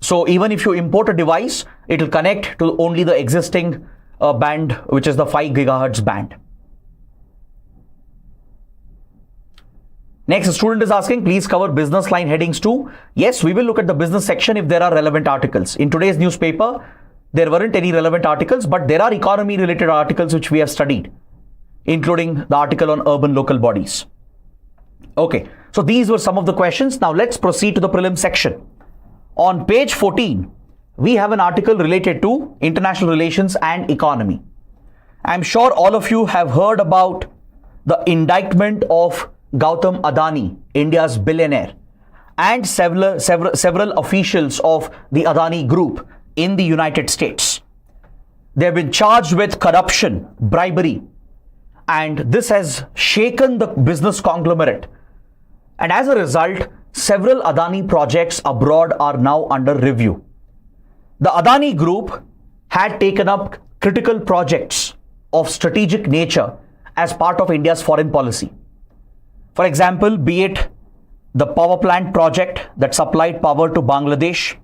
So even if you import a device, it will connect to only the existing band, which is the 5 gigahertz band. Next, a student is asking, please cover business line headings too. Yes, we will look at the business section if there are relevant articles. In today's newspaper, there weren't any relevant articles, but there are economy related articles which we have studied, including the article on urban local bodies. Okay, so these were some of the questions. Now let's proceed to the prelim section. On page 14, we have an article related to international relations and economy. I'm sure all of you have heard about the indictment of Gautam Adani, India's billionaire, and several officials of the Adani group in the United States. They have been charged with corruption, bribery, and this has shaken the business conglomerate. And as a result, several Adani projects abroad are now under review. The Adani group had taken up critical projects of strategic nature as part of India's foreign policy. For example, be it the power plant project that supplied power to Bangladesh,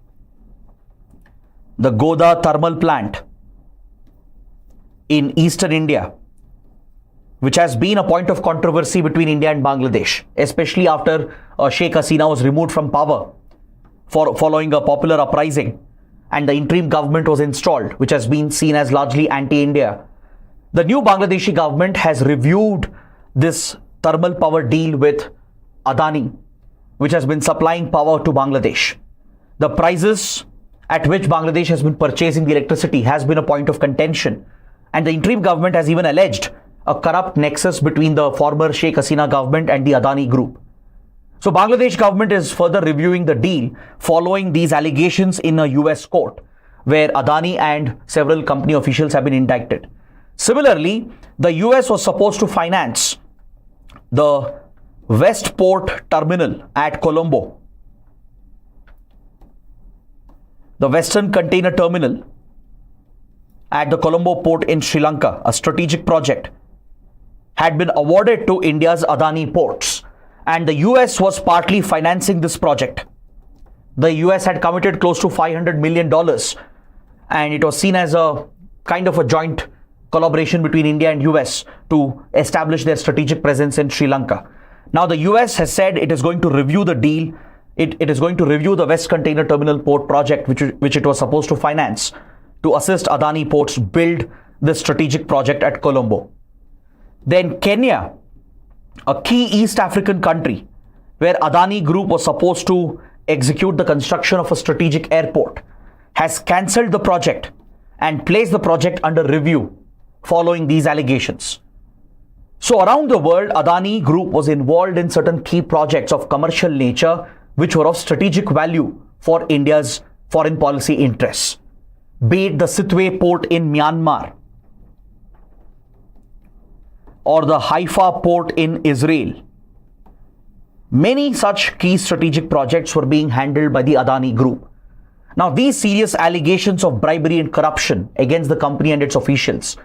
the Goda thermal plant in eastern India, which has been a point of controversy between India and Bangladesh, especially after Sheikh Hasina was removed from power following a popular uprising and the interim government was installed, which has been seen as largely anti-India. The new Bangladeshi government has reviewed this thermal power deal with Adani, which has been supplying power to Bangladesh. The prices at which Bangladesh has been purchasing the electricity has been a point of contention, and the interim government has even alleged a corrupt nexus between the former Sheikh Hasina government and the Adani group. So Bangladesh government is further reviewing the deal following these allegations in a US court, where Adani and several company officials have been indicted. Similarly, the US was supposed to finance the Westport terminal at Colombo, the Western Container Terminal at the Colombo port in Sri Lanka, a strategic project, had been awarded to India's Adani ports, and the US was partly financing this project. The US had committed close to $500 million, and it was seen as a kind of a joint collaboration between India and US to establish their strategic presence in Sri Lanka. Now the US has said it is going to review the deal. It is going to review the West Container Terminal Port project, which it was supposed to finance to assist Adani ports build this strategic project at Colombo. Then Kenya, a key East African country where Adani Group was supposed to execute the construction of a strategic airport, has cancelled the project and placed the project under review following these allegations. So around the world, Adani Group was involved in certain key projects of commercial nature which were of strategic value for India's foreign policy interests, be it the Sitwe port in Myanmar or the Haifa port in Israel. Many such key strategic projects were being handled by the Adani Group. Now, these serious allegations of bribery and corruption against the company and its officials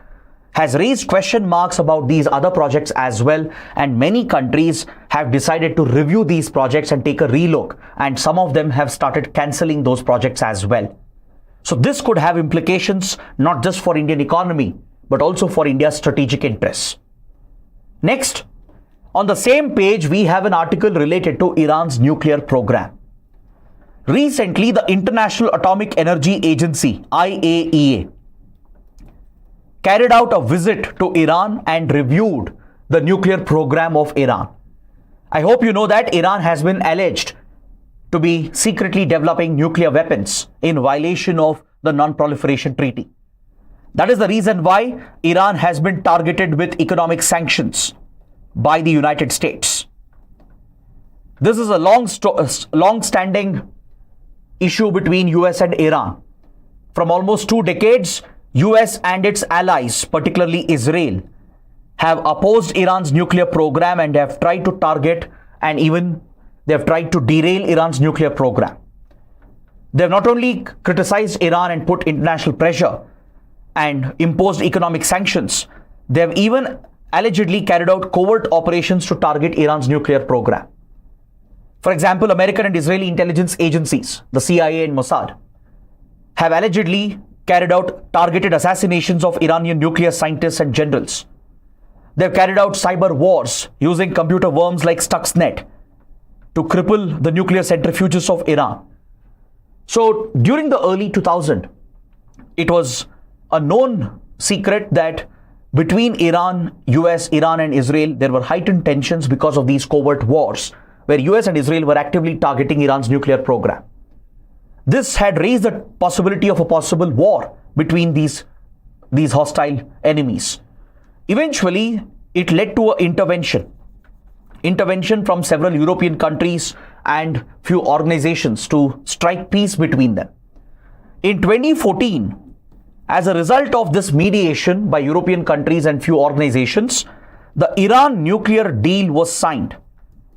has raised question marks about these other projects as well, and many countries have decided to review these projects and take a relook, and some of them have started cancelling those projects as well. So this could have implications not just for Indian economy, but also for India's strategic interests. Next, on the same page, we have an article related to Iran's nuclear program. Recently, the International Atomic Energy Agency, IAEA, carried out a visit to Iran and reviewed the nuclear program of Iran. I hope you know that Iran has been alleged to be secretly developing nuclear weapons in violation of the Non-Proliferation Treaty. That is the reason why Iran has been targeted with economic sanctions by the United States. This is a long-standing issue between US and Iran. From almost 2 decades, US and its allies, particularly Israel, have opposed Iran's nuclear program and have tried to target and even they have tried to derail Iran's nuclear program. They have not only criticized Iran and put international pressure and imposed economic sanctions, they have even allegedly carried out covert operations to target Iran's nuclear program. For example, American and Israeli intelligence agencies, the CIA and Mossad, have allegedly carried out targeted assassinations of Iranian nuclear scientists and generals. They have carried out cyber wars using computer worms like Stuxnet to cripple the nuclear centrifuges of Iran. So during the early 2000s, it was a known secret that between Iran, US, Iran and Israel, there were heightened tensions because of these covert wars, where US and Israel were actively targeting Iran's nuclear program. This had raised the possibility of a possible war between these hostile enemies. Eventually, it led to an intervention from several European countries and few organizations to strike peace between them. In 2014, as a result of this mediation by European countries and few organizations, the Iran nuclear deal was signed,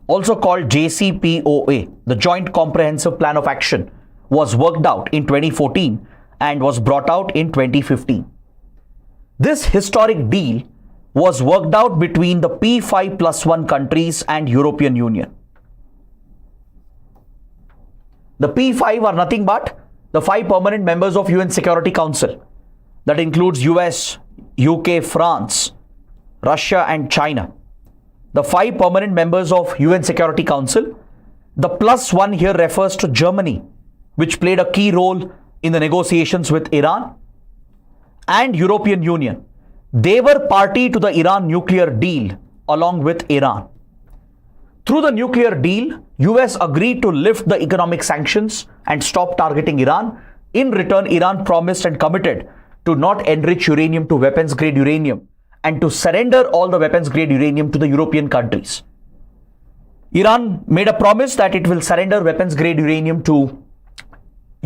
also called JCPOA. The Joint Comprehensive Plan of Action was worked out in 2014 and was brought out in 2015. This historic deal was worked out between the P5+1 countries and European Union. The P5 are nothing but the 5 permanent members of UN Security Council. That includes US, UK, France, Russia and China. The 5 permanent members of UN Security Council. The +1 here refers to Germany, which played a key role in the negotiations with Iran, and European Union. They were party to the Iran nuclear deal along with Iran. Through the nuclear deal, US agreed to lift the economic sanctions and stop targeting Iran. In return, Iran promised and committed to not enrich uranium to weapons-grade uranium and to surrender all the weapons-grade uranium to the European countries. Iran made a promise that it will surrender weapons-grade uranium to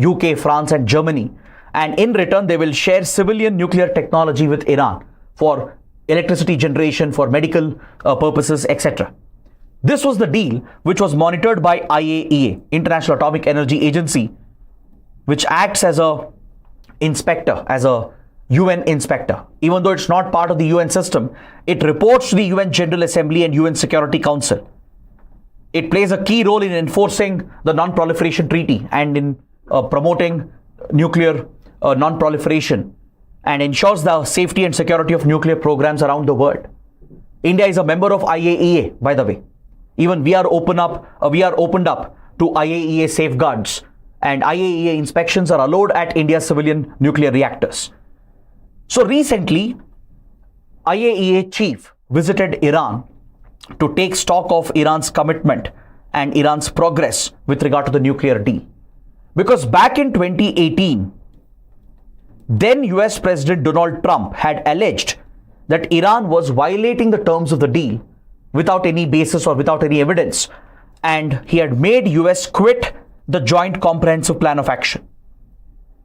UK, France and Germany, and in return they will share civilian nuclear technology with Iran for electricity generation, for medical purposes, etc. This was the deal which was monitored by IAEA, International Atomic Energy Agency, which acts as a inspector, as a UN inspector. Even though it's not part of the UN system, it reports to the UN General Assembly and UN Security Council. It plays a key role in enforcing the Non-Proliferation Treaty and in promoting nuclear non-proliferation and ensures the safety and security of nuclear programs around the world. India is a member of IAEA, by the way. Even we are opened up to IAEA safeguards, and IAEA inspections are allowed at India's civilian nuclear reactors. So recently, IAEA chief visited Iran to take stock of Iran's commitment and Iran's progress with regard to the nuclear deal. Because back in 2018, then US President Donald Trump had alleged that Iran was violating the terms of the deal without any basis or without any evidence, and he had made US quit the Joint Comprehensive Plan of Action.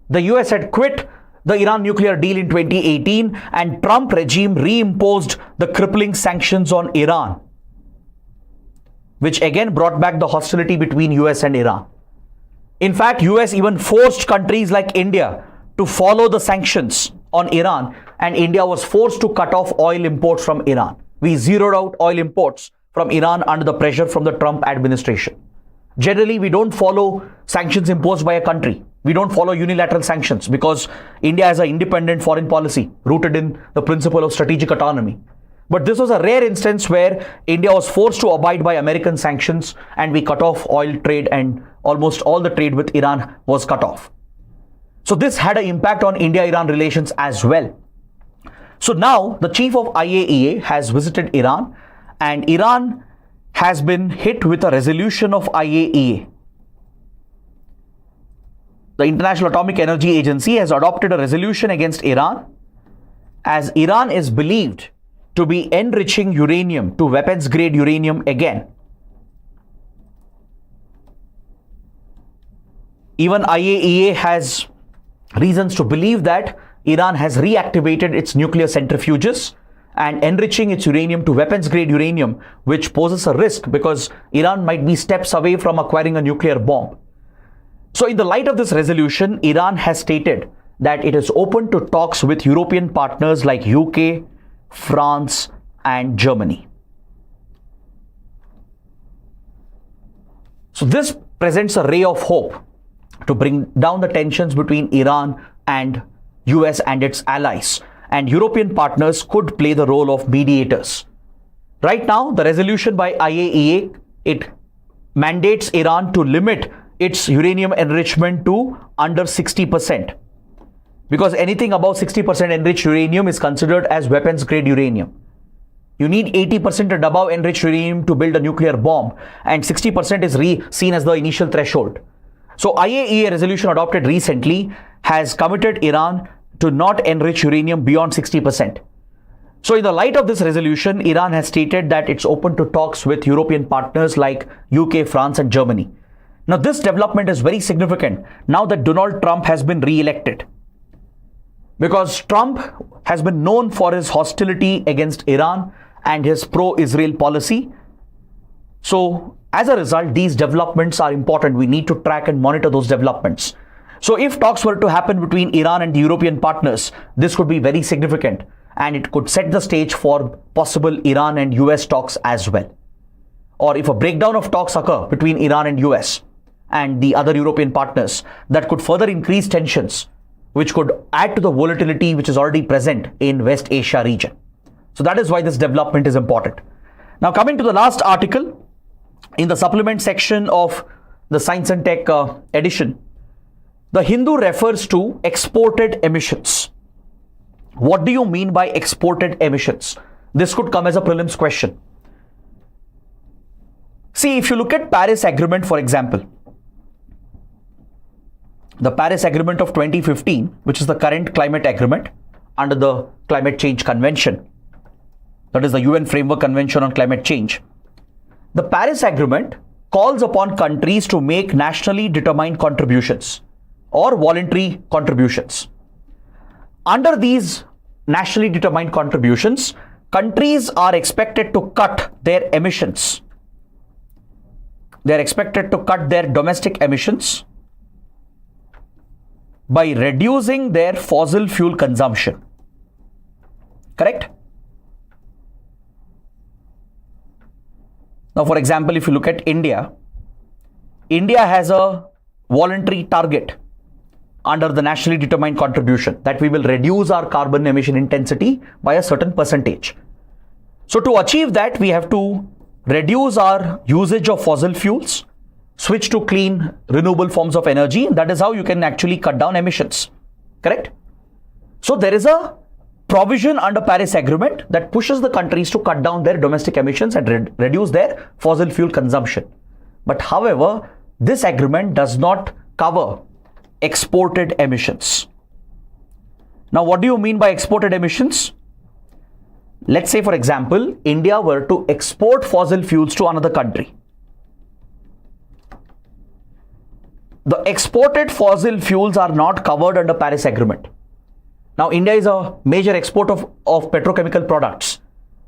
The US had quit the Iran nuclear deal in 2018, and Trump regime reimposed the crippling sanctions on Iran, which again brought back the hostility between US and Iran. In fact, US even forced countries like India to follow the sanctions on Iran, and India was forced to cut off oil imports from Iran. We zeroed out oil imports from Iran under the pressure from the Trump administration. Generally, we don't follow sanctions imposed by a country. We don't follow unilateral sanctions because India has an independent foreign policy rooted in the principle of strategic autonomy. But this was a rare instance where India was forced to abide by American sanctions, and we cut off oil trade, and almost all the trade with Iran was cut off. So this had an impact on India-Iran relations as well. So now the chief of IAEA has visited Iran, and Iran has been hit with a resolution of IAEA. The International Atomic Energy Agency has adopted a resolution against Iran, as Iran is believed to be enriching uranium to weapons-grade uranium again. Even IAEA has reasons to believe that Iran has reactivated its nuclear centrifuges and enriching its uranium to weapons-grade uranium, which poses a risk because Iran might be steps away from acquiring a nuclear bomb. So in the light of this resolution, Iran has stated that it is open to talks with European partners like UK, France and Germany. So this presents a ray of hope to bring down the tensions between Iran and US and its allies, and European partners could play the role of mediators. Right now, the resolution by IAEA, it mandates Iran to limit its uranium enrichment to under 60%. Because anything above 60% enriched uranium is considered as weapons-grade uranium. You need 80% and above enriched uranium to build a nuclear bomb, and 60% is seen as the initial threshold. So IAEA resolution adopted recently has committed Iran to not enrich uranium beyond 60%. So in the light of this resolution, Iran has stated that it's open to talks with European partners like UK, France and Germany. Now this development is very significant now that Donald Trump has been re-elected, because Trump has been known for his hostility against Iran and his pro-Israel policy. So as a result, these developments are important. We need to track and monitor those developments. So if talks were to happen between Iran and the European partners, this could be very significant, and it could set the stage for possible Iran and US talks as well. Or if a breakdown of talks occur between Iran and US and the other European partners, that could further increase tensions, which could add to the volatility which is already present in West Asia region. So that is why this development is important. Now coming to the last article in the supplement section of the Science and Tech edition, the Hindu refers to exported emissions. What do you mean by exported emissions? This could come as a prelims question. See, if you look at Paris Agreement, for example, the Paris Agreement of 2015, which is the current climate agreement under the Climate Change Convention, that is the UN Framework Convention on Climate Change. The Paris Agreement calls upon countries to make nationally determined contributions or voluntary contributions. Under these nationally determined contributions, countries are expected to cut their emissions. They are expected to cut their domestic emissions by reducing their fossil fuel consumption. Correct? Now, for example, if you look at India, India has a voluntary target under the nationally determined contribution that we will reduce our carbon emission intensity by a certain percentage. So to achieve that, we have to reduce our usage of fossil fuels, switch to clean, renewable forms of energy. That is how you can actually cut down emissions. Correct? So there is a provision under Paris Agreement that pushes the countries to cut down their domestic emissions and reduce their fossil fuel consumption. But however, this agreement does not cover exported emissions. Now, what do you mean by exported emissions? Let's say, for example, India were to export fossil fuels to another country. The exported fossil fuels are not covered under Paris Agreement. Now, India is a major exporter of petrochemical products,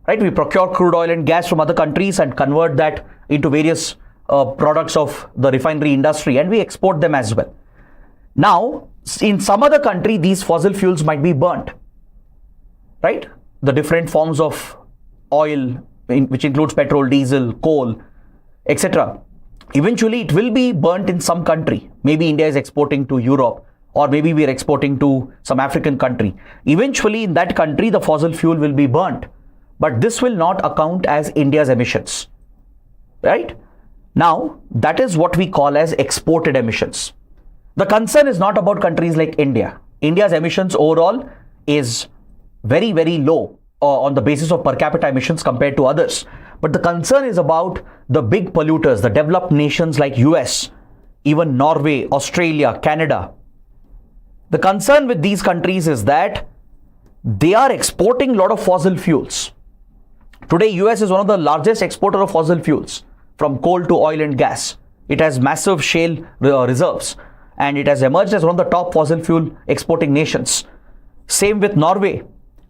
right? We procure crude oil and gas from other countries and convert that into various products of the refinery industry, and we export them as well. Now, in some other country, these fossil fuels might be burnt, right? The different forms of oil, which includes petrol, diesel, coal, etc. Eventually, it will be burnt in some country. Maybe India is exporting to Europe, or maybe we are exporting to some African country. Eventually, in that country, the fossil fuel will be burnt, but this will not account as India's emissions, right? Now, that is what we call as exported emissions. The concern is not about countries like India. India's emissions overall is very, very low on the basis of per capita emissions compared to others. But the concern is about the big polluters, the developed nations like US, even Norway, Australia, Canada. The concern with these countries is that they are exporting a lot of fossil fuels. Today, US is one of the largest exporter of fossil fuels, from coal to oil and gas. It has massive shale reserves, and it has emerged as one of the top fossil fuel exporting nations. Same with Norway.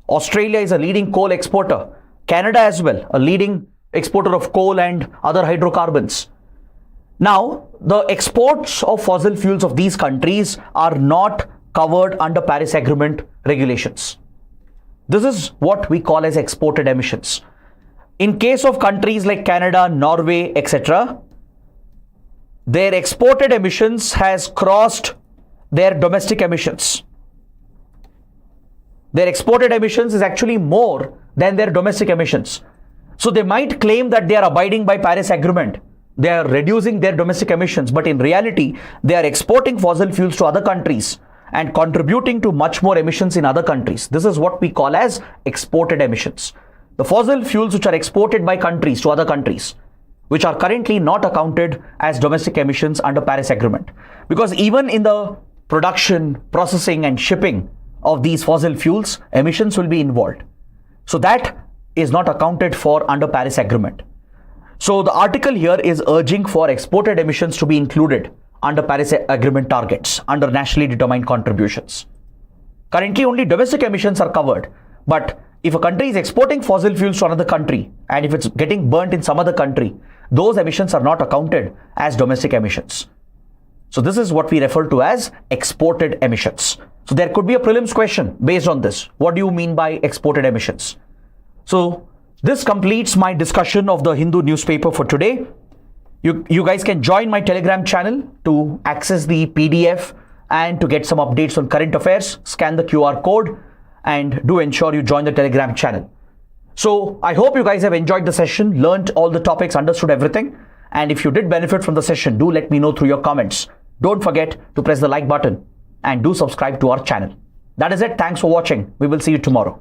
Australia is a leading coal exporter. Canada as well, a leading exporter of coal and other hydrocarbons. Now, the exports of fossil fuels of these countries are not covered under Paris Agreement regulations. This is what we call as exported emissions. In case of countries like Canada, Norway, etc., their exported emissions has crossed their domestic emissions. Their exported emissions is actually more than their domestic emissions. So they might claim that they are abiding by Paris Agreement. They are reducing their domestic emissions, but in reality, they are exporting fossil fuels to other countries and contributing to much more emissions in other countries. This is what we call as exported emissions. The fossil fuels which are exported by countries to other countries, which are currently not accounted as domestic emissions under Paris Agreement. Because even in the production, processing and shipping of these fossil fuels, emissions will be involved. So that is not accounted for under Paris Agreement. So the article here is urging for exported emissions to be included under Paris Agreement targets, under nationally determined contributions. Currently, only domestic emissions are covered. But if a country is exporting fossil fuels to another country, and if it's getting burnt in some other country, those emissions are not accounted as domestic emissions. So this is what we refer to as exported emissions. So there could be a prelims question based on this. What do you mean by exported emissions? So this completes my discussion of the Hindu newspaper for today. You guys can join my Telegram channel to access the PDF and to get some updates on current affairs. Scan the QR code and do ensure you join the Telegram channel. So I hope you guys have enjoyed the session, learned all the topics, understood everything. And if you did benefit from the session, do let me know through your comments. Don't forget to press the like button and do subscribe to our channel. That is it. Thanks for watching. We will see you tomorrow.